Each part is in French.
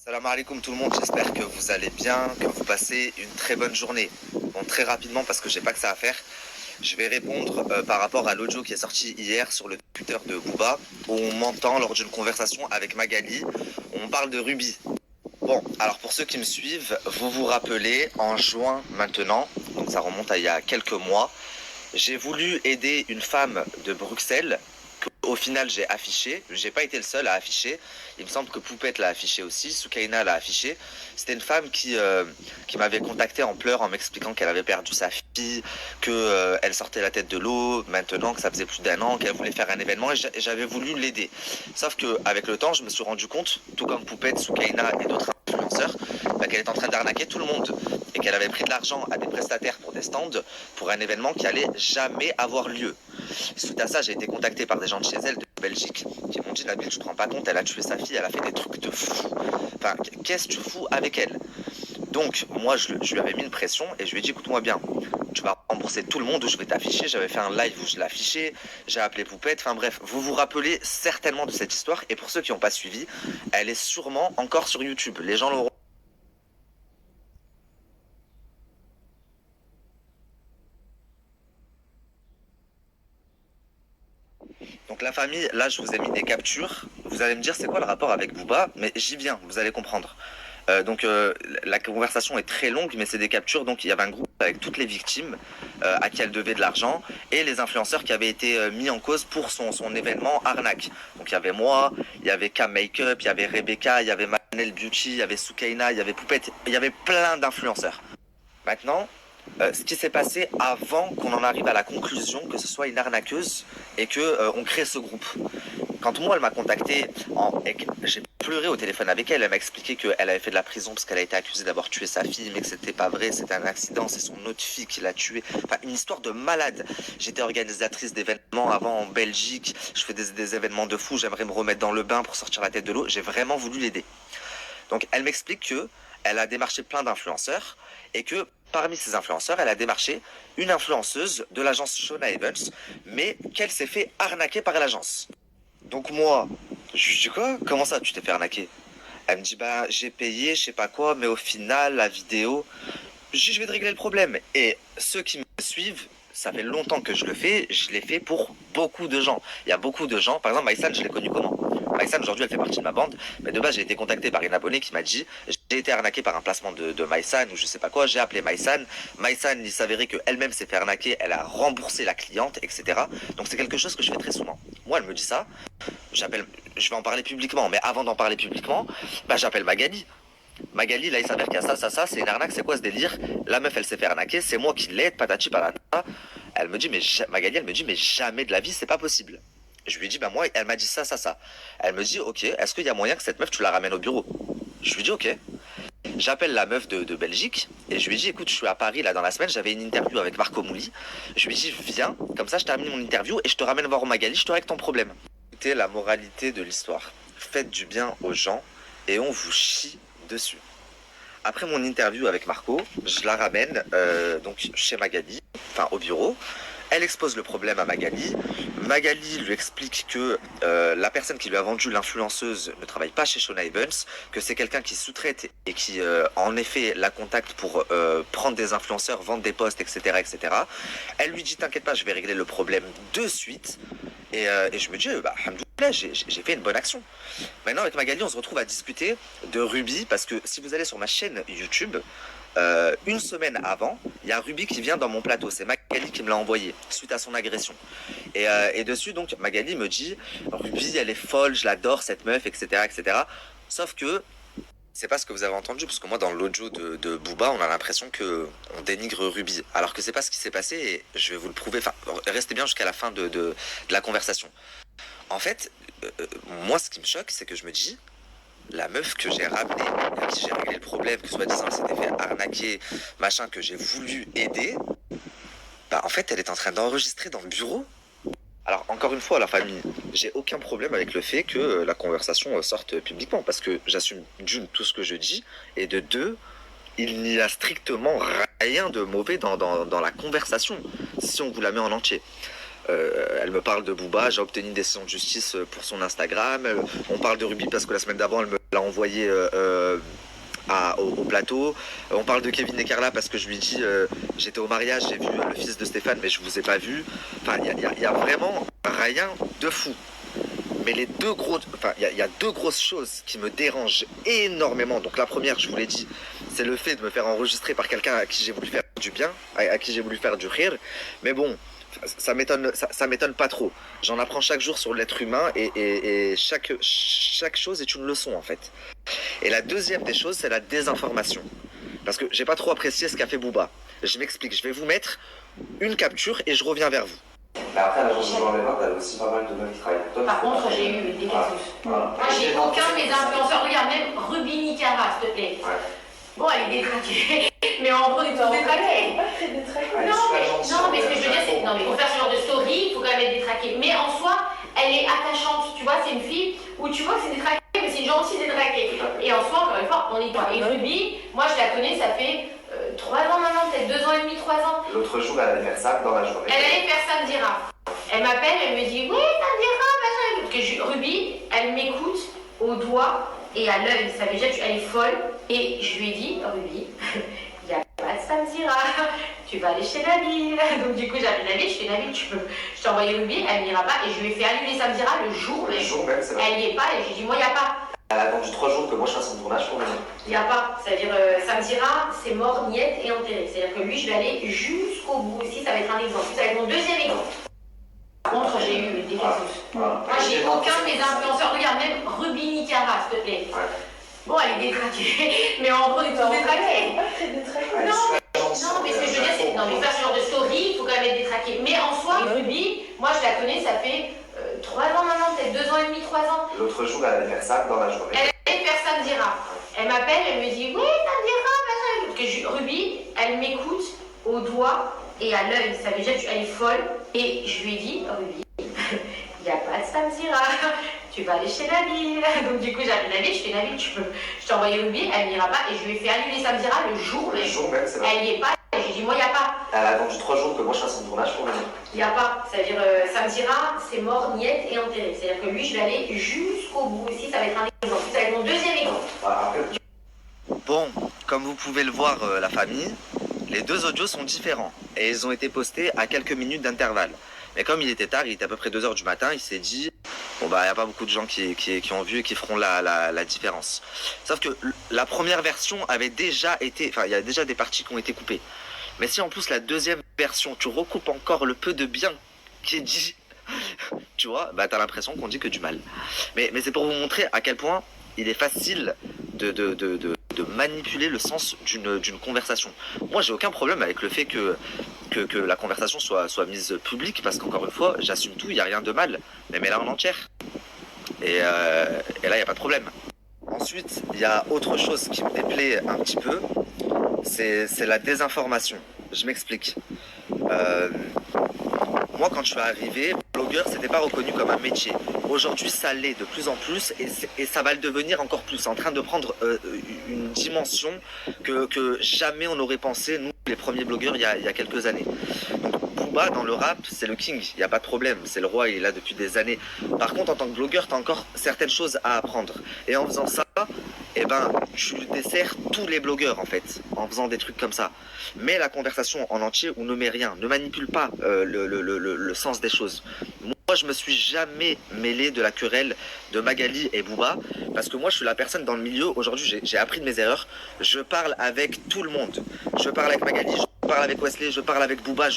Salam alaikum tout le monde, j'espère que vous allez bien, que vous passez une très bonne journée. Bon, très rapidement parce que j'ai pas que ça à faire, je vais répondre par rapport à l'audio qui est sorti hier sur le Twitter de Booba, où on m'entend lors d'une conversation avec Magali, où on parle de Ruby. Bon, alors pour ceux qui me suivent, vous vous rappelez, en juin maintenant, donc ça remonte à il y a quelques mois, j'ai voulu aider une femme de Bruxelles au final j'ai affiché, j'ai pas été le seul à afficher, il me semble que Poupette l'a affiché aussi, Soukaina l'a affiché. C'était une femme qui m'avait contacté en pleurs en m'expliquant qu'elle avait perdu sa fille, que elle sortait la tête de l'eau, maintenant que ça faisait plus d'1 an, qu'elle voulait faire un événement et j'avais voulu l'aider. Sauf que avec le temps je me suis rendu compte, tout comme Poupette, Soukaina et d'autres influenceurs, qu'elle est en train d'arnaquer tout le monde et qu'elle avait pris de l'argent à des prestataires pour des stands pour un événement qui allait jamais avoir lieu. Suite à ça, j'ai été contacté par des gens de chez elle, de Belgique, qui m'ont dit Nabil, tu te rends pas compte, elle a tué sa fille, elle a fait des trucs de fou. Enfin, qu'est-ce que tu fous avec elle? Donc, moi, je lui avais mis une pression et je lui ai dit écoute-moi bien, tu vas rembourser tout le monde, je vais t'afficher. J'avais fait un live où je l'affichais, j'ai appelé Poupette. Enfin bref, vous vous rappelez certainement de cette histoire. Et pour ceux qui n'ont pas suivi, elle est sûrement encore sur YouTube. Les gens l'auront. Donc la famille, là je vous ai mis des captures. Vous allez me dire c'est quoi le rapport avec Booba, mais j'y viens, vous allez comprendre. La conversation est très longue, mais c'est des captures. Donc il y avait un groupe avec toutes les victimes à qui elle devait de l'argent et les influenceurs qui avaient été mis en cause pour son événement arnaque. Donc il y avait moi, il y avait Cam Makeup, il y avait Rebecca, il y avait Manel Beauty, il y avait Soukaina, il y avait Poupette, il y avait plein d'influenceurs. Maintenant, ce qui s'est passé avant qu'on en arrive à la conclusion que ce soit une arnaqueuse et que on crée ce groupe. Quand moi elle m'a contacté, j'ai pleuré au téléphone avec elle, elle m'a expliqué qu'elle avait fait de la prison parce qu'elle a été accusée d'avoir tué sa fille, mais que c'était pas vrai, c'était un accident, c'est son autre fille qui l'a tuée. Enfin, une histoire de malade. J'étais organisatrice d'événements avant en Belgique, je fais des événements de fou, j'aimerais me remettre dans le bain pour sortir la tête de l'eau, j'ai vraiment voulu l'aider. Donc elle m'explique que elle a démarché plein d'influenceurs et que parmi ces influenceurs, elle a démarché une influenceuse de l'agence Shona Evans, mais qu'elle s'est fait arnaquer par l'agence. Donc moi, je lui dis quoi? Comment ça, tu t'es fait arnaquer? Elle me dit bah j'ai payé, je sais pas quoi, mais au final la vidéo, je vais te régler le problème. Et ceux qui me suivent, ça fait longtemps que je le fais, je l'ai fait pour beaucoup de gens. Il y a beaucoup de gens, par exemple Maïsan, je l'ai connu comment? Maïsan aujourd'hui elle fait partie de ma bande, mais de base j'ai été contacté par une abonnée qui m'a dit j'ai été arnaqué par un placement de Maïsan ou je sais pas quoi, j'ai appelé Maïsan. Maïsan, il s'avérait qu'elle-même s'est fait arnaquer, elle a remboursé la cliente, etc. Donc c'est quelque chose que je fais très souvent. Moi elle me dit ça, j'appelle, je vais en parler publiquement, mais avant d'en parler publiquement, bah j'appelle Magali. Magali, là, il s'avère qu'il y a ça, c'est une arnaque, c'est quoi ce délire? La meuf, elle s'est fait arnaquer, c'est moi qui l'aide, patati patata. Elle me dit, Magali, elle me dit, mais jamais de la vie, c'est pas possible. Je lui dis, bah moi, elle m'a dit ça. Elle me dit, ok, est-ce qu'il y a moyen que cette meuf, tu la ramènes au bureau? Je lui dis, ok. J'appelle la meuf de Belgique et je lui dis, écoute, je suis à Paris là dans la semaine, j'avais une interview avec Marco Mouli. Je lui dis, viens, comme ça, je termine mon interview et je te ramène voir Magali, je te règle ton problème. Écoutez la moralité de l'histoire. Faites du bien aux gens et on vous chie dessus. Après mon interview avec Marco, je la ramène donc chez Magali, enfin au bureau. Elle expose le problème à Magali. Magali lui explique que la personne qui lui a vendu l'influenceuse ne travaille pas chez Shona Evans, que c'est quelqu'un qui sous-traite et qui en effet la contacte pour prendre des influenceurs, vendre des posts, etc., etc. Elle lui dit t'inquiète pas, je vais régler le problème de suite. Et je me dis, bah, alhamdoulilah, j'ai fait une bonne action. Maintenant, avec Magali, on se retrouve à discuter de Ruby, parce que si vous allez sur ma chaîne YouTube, une semaine avant, il y a Ruby qui vient dans mon plateau. C'est Magali qui me l'a envoyé, suite à son agression. Et dessus, donc, Magali me dit, Ruby, elle est folle, je l'adore, cette meuf, etc., etc. Sauf que, c'est pas ce que vous avez entendu, parce que moi, dans l'audio de Booba, on a l'impression que on dénigre Ruby, alors que c'est pas ce qui s'est passé, et je vais vous le prouver. Enfin, restez bien jusqu'à la fin de la conversation. En fait, moi, ce qui me choque, c'est que je me dis, la meuf que j'ai ramenée, à qui j'ai réglé le problème, que soi-disant elle s'était fait arnaquer, machin, que j'ai voulu aider, bah en fait, elle est en train d'enregistrer dans le bureau. Alors, encore une fois, la famille, j'ai aucun problème avec le fait que la conversation sorte publiquement, parce que j'assume d'une tout ce que je dis, et de deux, il n'y a strictement rien de mauvais dans la conversation, si on vous la met en entier. Elle me parle de Booba, j'ai obtenu une décision de justice pour son Instagram. On parle de Ruby parce que la semaine d'avant, elle me l'a envoyé au plateau. On parle de Kevin et Carla parce que je lui dis j'étais au mariage, j'ai vu le fils de Stéphane, mais je vous ai pas vu. Enfin, il y a vraiment rien de fou. Mais il y a deux grosses choses qui me dérangent énormément. Donc la première, je vous l'ai dit, c'est le fait de me faire enregistrer par quelqu'un à qui j'ai voulu faire du bien, à qui j'ai voulu faire du rire. Mais bon, ça m'étonne pas trop. J'en apprends chaque jour sur l'être humain et chaque chose est une leçon en fait. Et la deuxième des choses, c'est la désinformation. Parce que j'ai pas trop apprécié ce qu'a fait Booba. Je m'explique, je vais vous mettre une capture et je reviens vers vous. Mais après, l'agence de Jean Lévin, t'as aussi pas mal de meufs qui travaillent pour toi. Par contre, j'ai eu des casus. Moi, j'ai aucun des influenceurs. Regarde, même Ruby Nicara, s'il te plaît. Ouais. Bon, elle est détraquée. Mais en gros, ils sont détraqués. Non, mais ce que je veux dire, c'est. Non, mais pour faire ce genre de story, il faut quand même être détraqué. Mais en soi, elle est attachante. Tu vois, c'est une fille où tu vois que c'est détraqué, mais c'est une gentille détraquée. Et en soi, encore une fois, on y croit. Et Ruby, moi, je la connais, ça fait 3 ans maintenant, peut-être 2 ans et demi, 3 ans. L'autre jour, elle allait faire ça dans la journée. Elle allait faire Samdira. Elle m'appelle, elle me dit oui, Samdira, machin. Parce que Ruby, elle m'écoute au doigt et à l'œil. Ça veut dire qu'elle est folle. Et je lui ai dit, Ruby, il n'y a pas de Samdira. Tu vas aller chez Nabil. Donc du coup, j'appelle Nabil, je fais Nabil, je t'ai envoyé Ruby, elle n'ira pas. Et je lui ai fait annuler Samdira le jour même, c'est vrai. Elle n'y est pas et je lui ai dit, moi, il n'y a pas. Elle a attendu 3 jours que moi je fasse son tournage pour venir. Il n'y a pas. C'est-à-dire, Samdira, c'est mort, niette et enterré. C'est-à-dire que lui, je vais aller jusqu'au bout aussi. Ça va être un exemple. Ça va être mon deuxième exemple. Par contre, j'ai eu des casus. Moi, j'ai aucun des influenceurs. Regarde, même Ruby Nicara, s'il te plaît. Ouais. Bon, elle est détraquée. Mais en gros, ils sont détraqués. Non, mais ce que je veux dire, c'est. Non, mais faire ce genre de story, il faut quand même être détraqué. Mais en soi, Ruby, moi, je la connais, ça fait 3 ans maintenant, peut-être 2 ans et demi, 3 ans. L'autre jour, elle allait faire ça dans la journée. Elle allait faire Samdira. Elle m'appelle, elle me dit oui, Samdira, machin. Parce que Ruby, elle m'écoute au doigt et à l'œil. Ça veut dire qu'elle est folle. Et je lui ai dit, Ruby, il n'y a pas de Samdira. Tu vas aller chez Nabil. Donc du coup, j'appelle Nabil, je fais Nabil, je t'ai envoyé Ruby, elle n'ira pas. Et je lui ai fait annuler Samdira le jour même, c'est vrai. Elle n'y est pas. Et j'ai dit, moi, il n'y a pas. Elle a attendu 3 jours que moi je fasse son tournage pour venir. Il n'y a pas. C'est-à-dire, Samdira, c'est mort, niette et enterré. C'est-à-dire que lui, je vais aller jusqu'au bout aussi. Ça va être un exemple. Ça va être mon deuxième exemple. Bon, comme vous pouvez le voir, la famille, les deux audios sont différents. Et ils ont été postés à quelques minutes d'intervalle. Mais comme il était tard, il était à peu près 2 h du matin, il s'est dit, bon bah il n'y a pas beaucoup de gens qui ont vu et qui feront la différence. Sauf que la première version avait déjà été, enfin il y a déjà des parties qui ont été coupées. Mais si en plus la deuxième version, tu recoupes encore le peu de bien qui est dit, tu vois, bah t'as l'impression qu'on dit que du mal. Mais c'est pour vous montrer à quel point il est facile de manipuler le sens d'une conversation. Moi, j'ai aucun problème avec le fait que la conversation soit mise publique, parce qu'encore une fois, j'assume tout, il n'y a rien de mal. Mais mets-la en entière. Et là, il n'y a pas de problème. Ensuite, il y a autre chose qui me déplaît un petit peu, c'est la désinformation. Je m'explique. Moi, quand je suis arrivé, blogueur, c'était pas reconnu comme un métier. Aujourd'hui, ça l'est de plus en plus et ça va le devenir encore plus. C'est en train de prendre une dimension que jamais on n'aurait pensé, nous, les premiers blogueurs, il y a quelques années. Donc, Booba, dans le rap, c'est le king, il n'y a pas de problème. C'est le roi, il est là depuis des années. Par contre, en tant que blogueur, tu as encore certaines choses à apprendre. Et en faisant ça, eh ben, tu desserres tous les blogueurs, en fait, en faisant des trucs comme ça. Mets la conversation en entier ou ne mets rien. Ne manipule pas le sens des choses. Moi, je me suis jamais mêlé de la querelle de Magali et Booba, parce que moi, je suis la personne dans le milieu. Aujourd'hui, j'ai appris de mes erreurs. Je parle avec tout le monde. Je parle avec Magali, je parle avec Wesley, je parle avec Booba,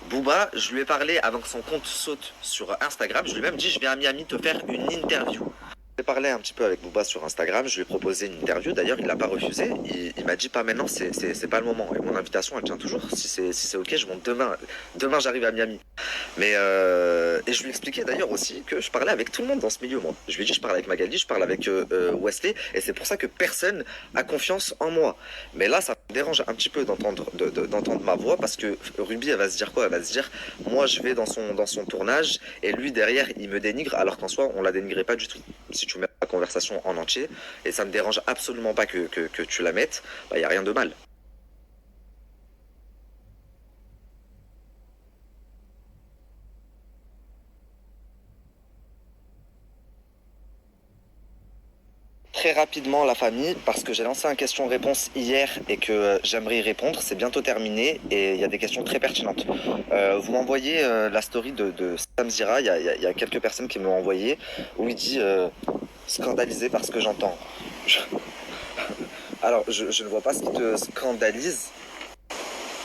Booba, je lui ai parlé avant que son compte saute sur Instagram. Je lui ai même dit, je viens à Miami te faire une interview. J'ai parlé un petit peu avec Booba sur Instagram, je lui ai proposé une interview, d'ailleurs il n'a pas refusé, il m'a dit pas maintenant, c'est pas le moment, et mon invitation elle tient toujours, si c'est ok je monte demain j'arrive à Miami. Mais et je lui expliquais d'ailleurs aussi que je parlais avec tout le monde dans ce milieu moi, je lui ai dit je parle avec Magali, je parle avec Wesley, et c'est pour ça que personne a confiance en moi. Mais là ça me dérange un petit peu d'entendre ma voix, parce que Ruby elle va se dire quoi, elle va se dire moi je vais dans son tournage, et lui derrière il me dénigre, alors qu'en soi on la dénigrait pas du tout. Si tu mets la conversation en entier, et ça me dérange absolument pas que tu la mettes, bah y a rien de mal. très rapidement la famille, parce que j'ai lancé un question-réponse hier et que j'aimerais y répondre. C'est bientôt terminé et il y a des questions très pertinentes. Vous m'envoyez la story de Sam Zira, il y a quelques personnes qui m'ont envoyé, où il dit scandalisé par ce que j'entends. Alors, je ne vois pas ce qui te scandalise.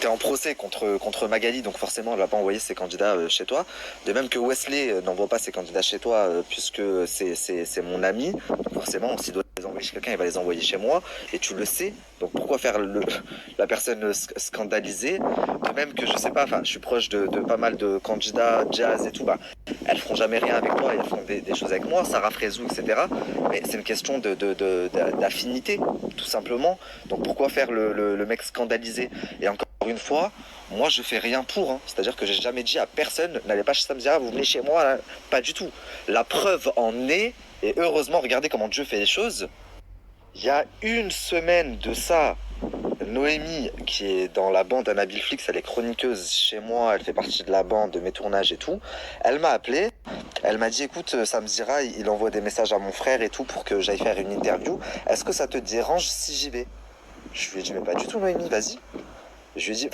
T'es en procès contre Magali, donc forcément elle va pas envoyer ses candidats chez toi. De même que Wesley n'envoie pas ses candidats chez toi puisque c'est mon ami. Donc forcément, s'il doit les envoyer chez quelqu'un, il va les envoyer chez moi. Et tu le sais. Donc pourquoi faire la personne scandalisée? De même que je sais pas, enfin je suis proche de pas mal de candidats jazz et tout, bah elles feront jamais rien avec toi, elles font des choses avec moi, Sarah Frézou, etc. Mais c'est une question d'affinité, tout simplement. Donc pourquoi faire le mec scandalisé? Et encore une fois, moi je fais rien pour, hein. C'est-à-dire que j'ai jamais dit à personne, n'allez pas chez Sam Zira, vous venez chez moi, hein. Pas du tout. La preuve en est, et heureusement, regardez comment Dieu fait les choses. Il y a une semaine de ça, Noémie, qui est dans la bande Anabil Flix, elle est chroniqueuse chez moi, elle fait partie de la bande de mes tournages et tout. Elle m'a appelé, elle m'a dit écoute, Sam Zira, il envoie des messages à mon frère et tout pour que j'aille faire une interview. Est-ce que ça te dérange si j'y vais? Je lui ai dit mais pas du tout Noémie, vas-y. Je lui ai dit,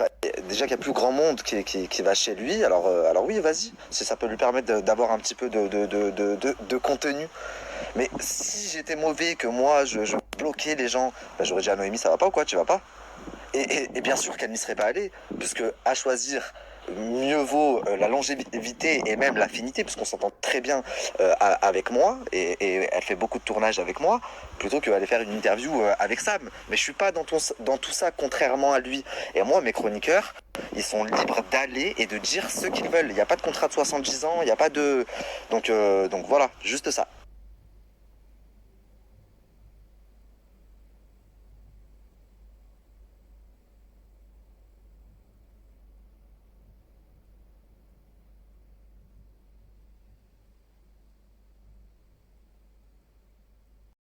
déjà qu'il y a plus grand monde qui va chez lui, alors oui, vas-y, si ça peut lui permettre d'avoir un petit peu de contenu. Mais si j'étais mauvais, que moi, je bloquais les gens, bah, j'aurais dit à Noémie, ça va pas ou quoi, tu vas pas? Et bien sûr qu'elle n'y serait pas allée, puisque à choisir, mieux vaut la longévité et même l'affinité, puisqu'on s'entend très bien avec moi, et elle fait beaucoup de tournages avec moi, plutôt qu'aller faire une interview avec Sam. Mais je suis pas dans tout ça, contrairement à lui. Et moi, mes chroniqueurs, ils sont libres d'aller et de dire ce qu'ils veulent. Il n'y a pas de contrat de 70 ans, il n'y a pas de... Donc voilà, juste ça.